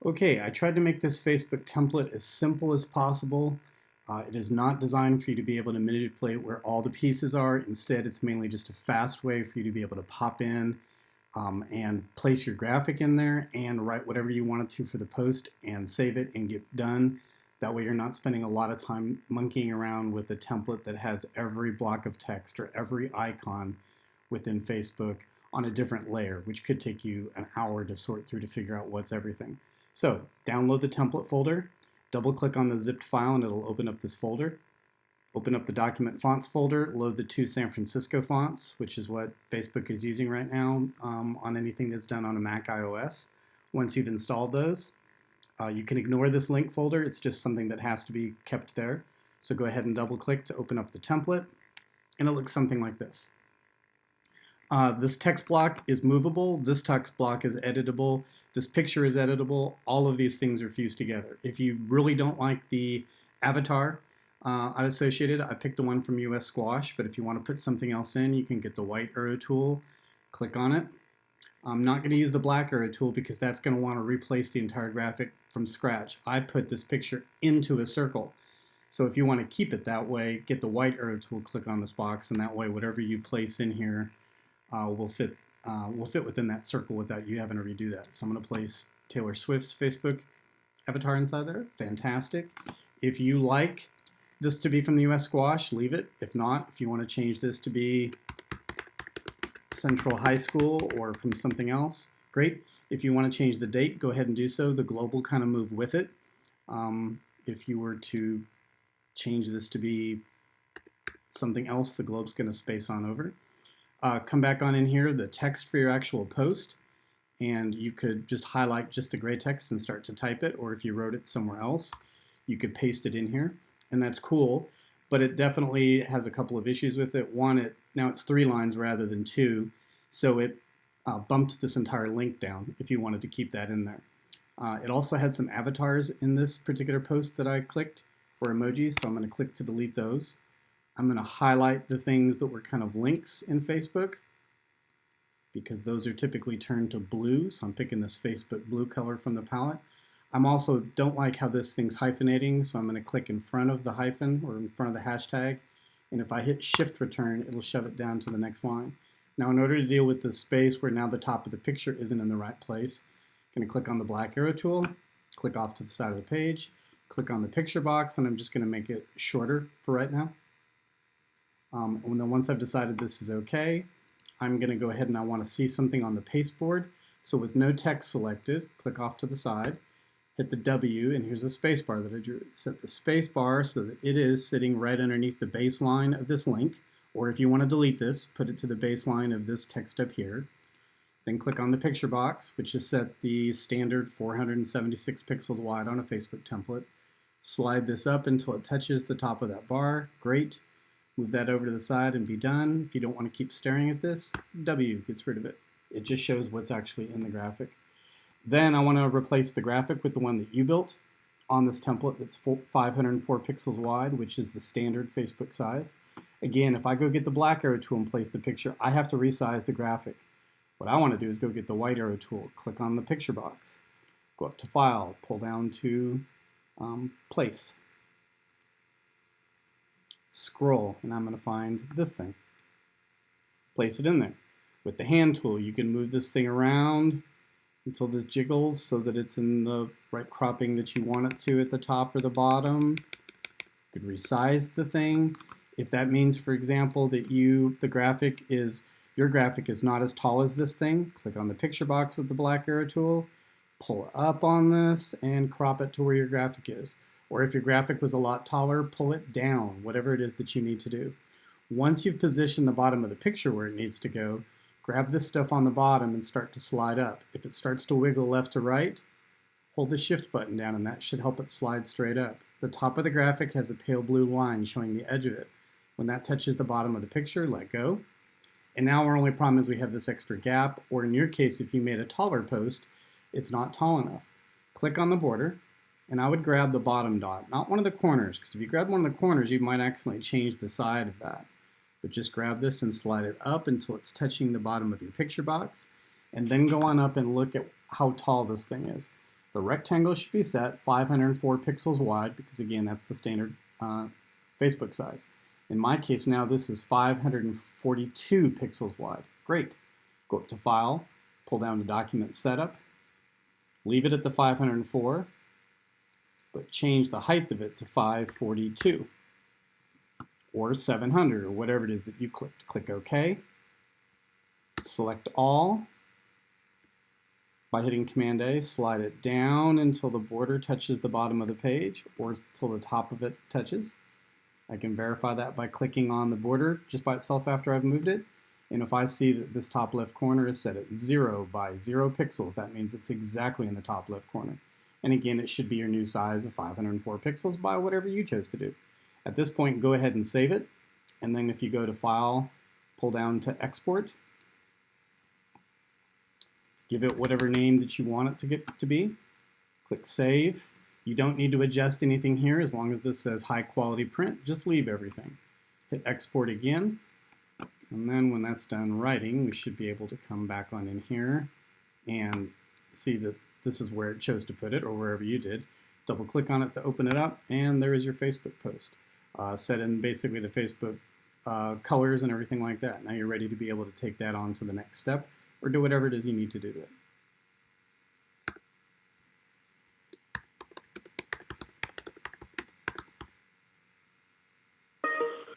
Okay, I tried to make this Facebook template as simple as possible. It is not designed for you to be able to manipulate where all the pieces are. Instead, it's mainly just a fast way for you to be able to pop in and place your graphic in there and write whatever you wanted to for the post and save it and get done. That way you're not spending a lot of time monkeying around with a template that has every block of text or every icon within Facebook on a different layer, which could take you an hour to sort through to figure out what's everything. So download the template folder, double click on the zipped file and it'll open up this folder. Open up the document fonts folder, load the two San Francisco fonts, which is what Facebook is using right now on anything that's done on a Mac iOS. Once you've installed those, you can ignore this link folder. It's just something that has to be kept there. So go ahead and double click to open up the template and it looks something like this. This text block is movable, this text block is editable, this picture is editable, all of these things are fused together. If you really don't like the avatar associated, I picked the one from US Squash, but if you want to put something else in, you can get the white arrow tool, click on it. I'm not going to use the black arrow tool because that's going to want to replace the entire graphic from scratch. I put this picture into a circle. So if you want to keep it that way, get the white arrow tool, click on this box, and that way whatever you place in here will fit within that circle without you having to redo that. So I'm going to place Taylor Swift's Facebook avatar inside there. Fantastic. If you like this to be from the US Squash, leave it. If not, if you want to change this to be Central High School or from something else, great. If you want to change the date, go ahead and do so. The globe will kind of move with it. If you were to change this to be something else, the globe's going to space on over. Come back on in here, the text for your actual post, and you could just highlight just the gray text and start to type it, or if you wrote it somewhere else, you could paste it in here, and that's cool, but it definitely has a couple of issues with it. One, now it's 3 lines rather than 2, so it bumped this entire link down if you wanted to keep that in there. It also had some avatars in this particular post that I clicked for emojis, so I'm going to click to delete those. I'm going to highlight the things that were kind of links in Facebook because those are typically turned to blue. So I'm picking this Facebook blue color from the palette. I'm also don't like how this thing's hyphenating, so I'm going to click in front of the hyphen or in front of the hashtag. And if I hit shift return, it'll shove it down to the next line. Now in order to deal with this space where now the top of the picture isn't in the right place, I'm going to click on the black arrow tool, click off to the side of the page, click on the picture box, and I'm just going to make it shorter for right now. And then once I've decided this is okay, I'm going to go ahead and I want to see something on the pasteboard. So with no text selected, click off to the side, hit the W, and here's a space bar that I drew. Set the space bar so that it is sitting right underneath the baseline of this link, or if you want to delete this, put it to the baseline of this text up here. Then click on the picture box, which is set the standard 476 pixels wide on a Facebook template. Slide this up until it touches the top of that bar. Great. Move that over to the side and be done. If you don't want to keep staring at this, W gets rid of it. It just shows what's actually in the graphic. Then I want to replace the graphic with the one that you built on this template that's 504 pixels wide, which is the standard Facebook size. Again, if I go get the black arrow tool and place the picture, I have to resize the graphic. What I want to do is go get the white arrow tool, click on the picture box, go up to File, pull down to Place. Scroll, and I'm going to find this thing. Place it in there. With the hand tool, you can move this thing around until this jiggles so that it's in the right cropping that you want it to at the top or the bottom. You could resize the thing. If that means, for example, that your graphic is not as tall as this thing, click on the picture box with the black arrow tool, pull up on this, and crop it to where your graphic is. Or if your graphic was a lot taller, pull it down, whatever it is that you need to do. Once you've positioned the bottom of the picture where it needs to go, grab this stuff on the bottom and start to slide up. If it starts to wiggle left to right, hold the shift button down and that should help it slide straight up. The top of the graphic has a pale blue line showing the edge of it. When that touches the bottom of the picture, let go. And now our only problem is we have this extra gap, or in your case, if you made a taller post, it's not tall enough. Click on the border, and I would grab the bottom dot, not one of the corners, because if you grab one of the corners, you might accidentally change the side of that. But just grab this and slide it up until it's touching the bottom of your picture box, and then go on up and look at how tall this thing is. The rectangle should be set 504 pixels wide because again, that's the standard Facebook size. In my case now, this is 542 pixels wide. Great. Go up to File, pull down to Document Setup, leave it at the 504, but change the height of it to 542 or 700 or whatever it is that you click. Click OK. Select all. By hitting Command A, slide it down until the border touches the bottom of the page or until the top of it touches. I can verify that by clicking on the border just by itself after I've moved it. And if I see that this top left corner is set at 0 by 0 pixels, that means it's exactly in the top left corner. And again, it should be your new size of 504 pixels by whatever you chose to do. At this point, go ahead and save it. And then if you go to File, pull down to Export, give it whatever name that you want it to get to be. Click Save. You don't need to adjust anything here as long as this says high quality print. Just leave everything. Hit Export again. And then when that's done writing, we should be able to come back on in here and see that this is where it chose to put it or wherever you did. Double click on it to open it up and there is your Facebook post. Set in basically the Facebook colors and everything like that. Now you're ready to be able to take that on to the next step or do whatever it is you need to do to it.